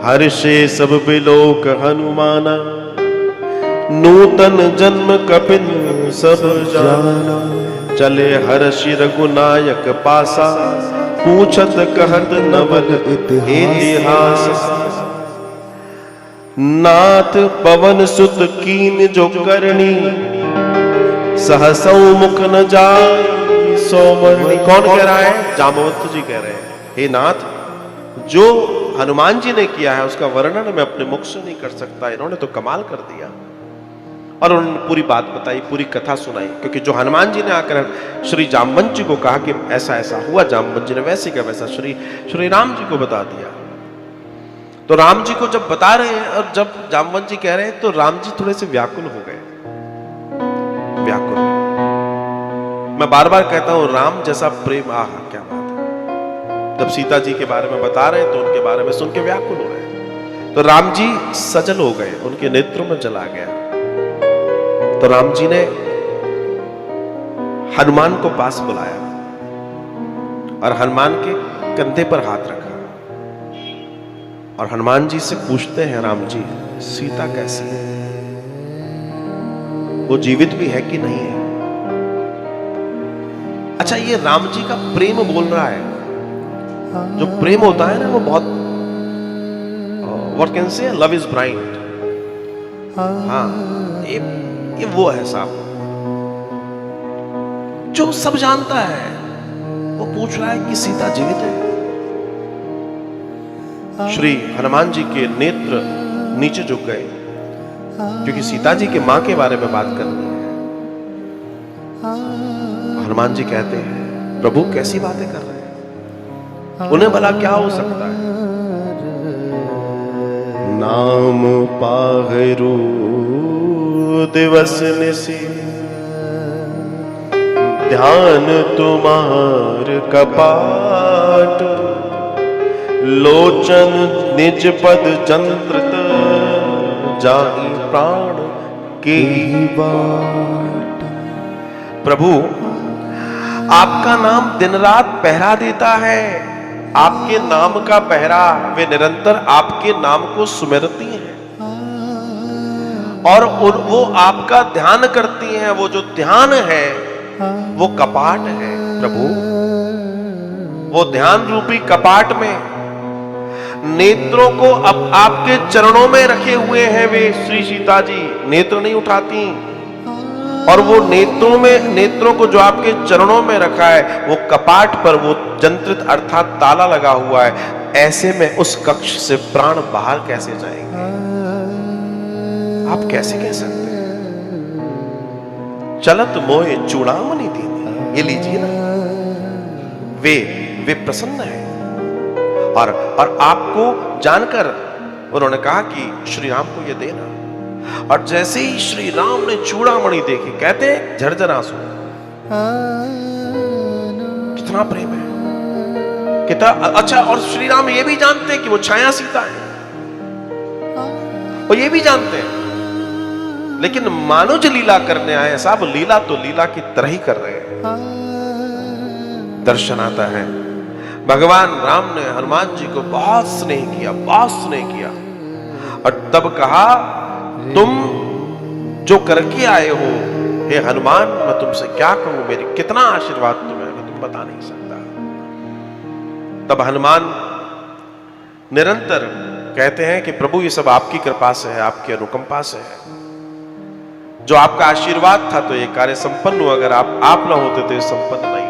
Hershey सब बिलोक हनुमाना, नूतन जन्म कपिन सब जाना। चले हर्षि रघुनायक पासा, पूछत कहत नवल इतिहास। नाथ पवन सुत कीन जो करनी, सहसौ मुख न जाय सो वर्णी। कौन कह रहा है? जाम्बवंत जी कह रहे हैं, हे नाथ, जो हनुमान जी ने किया है उसका वर्णन मैं अपने मुख से नहीं कर सकता, इन्होंने तो कमाल कर दिया। और उन्होंने पूरी बात बताई, पूरी कथा सुनाई, क्योंकि जो हनुमान जी ने आकर श्री जाम्बवंत जी को कहा कि ऐसा ऐसा हुआ, जाम्बवंत जी ने वैसे का वैसा श्री राम जी को बता दिया। तो राम जी को जब बता रहे हैं और जब जाम्बवंत जी कह रहे हैं, तो राम जी थोड़े से व्याकुल हो गए। व्याकुल, मैं बार बार कहता हूं, राम जैसा प्रेम, आह क्या बात है। जब सीता जी के बारे में बता रहे हैं तो उनके बारे में सुन के व्याकुल हो रहे, तो राम जी सजल हो गए, उनके नेत्रों में जल आ गया। तो राम जी ने हनुमान को पास बुलाया और हनुमान के कंधे पर हाथ रखा और हनुमान जी से पूछते हैं, राम जी, सीता कैसी है? वो जीवित भी है कि नहीं है? अच्छा, ये राम जी का प्रेम बोल रहा है। जो प्रेम होता है ना, वो बहुत, what can say, love is blind. हाँ, ये वो है साहब, जो सब जानता है, वो पूछ रहा है कि सीता जीवित है। श्री हनुमान जी के नेत्र नीचे झुक गए, क्योंकि सीता जी के मां के बारे में बात करनी है। हनुमान जी कहते हैं, प्रभु कैसी बातें कर रहे हैं, उन्हें भला क्या हो सकता है? नाम पाहरु दिवस निसी, ध्यान तुम्हार कपाट। लोचन निज पद चंद्रत, जाहि प्राण की बाट। प्रभु, आपका नाम दिन रात पहरा देता है। आपके नाम का पहरा, वे निरंतर आपके नाम को सुमिरती हैं और वो आपका ध्यान करती हैं। वो जो ध्यान है वो कपाट है प्रभु। वो ध्यान रूपी कपाट में नेत्रों को अब आपके चरणों में रखे हुए हैं। वे श्री सीता जी नेत्र नहीं उठाती, और वो नेत्रों को जो आपके चरणों में रखा है, वो कपाट पर वो जंत्रित अर्थात ताला लगा हुआ है। ऐसे में उस कक्ष से प्राण बाहर कैसे जाएंगे? आप कैसे कह सकते हैं? चलत मोए चूड़ामणि दीनी, ये लीजिए ना, वे प्रसन्न है। और आपको जानकर उन्होंने कहा कि श्री राम को ये देना। और जैसे ही श्री राम ने चूड़ामणि देखी, कहते झरझर आंसू। कितना प्रेम है, कितना अच्छा। और श्री राम ये भी जानते हैं कि वो छाया सीता है, और ये भी जानते हैं, लेकिन मानुज लीला करने आए साहब। लीला तो लीला की तरह ही कर रहे हैं। दर्शन आता है, भगवान राम ने हनुमान जी को बहुत स्नेह किया, बहुत स्नेह किया। और तब कहा, तुम जो करके आए हो हे हनुमान, मैं तुमसे क्या कहूं, मेरी कितना आशीर्वाद तुम्हें, मैं तुम बता नहीं सकता। तब हनुमान निरंतर कहते हैं कि प्रभु, ये सब आपकी कृपा से है, आपकी अनुकंपा से है। जो आपका आशीर्वाद था तो ये कार्य संपन्न हुआ, अगर आप ना होते तो ये संपन्न नहीं।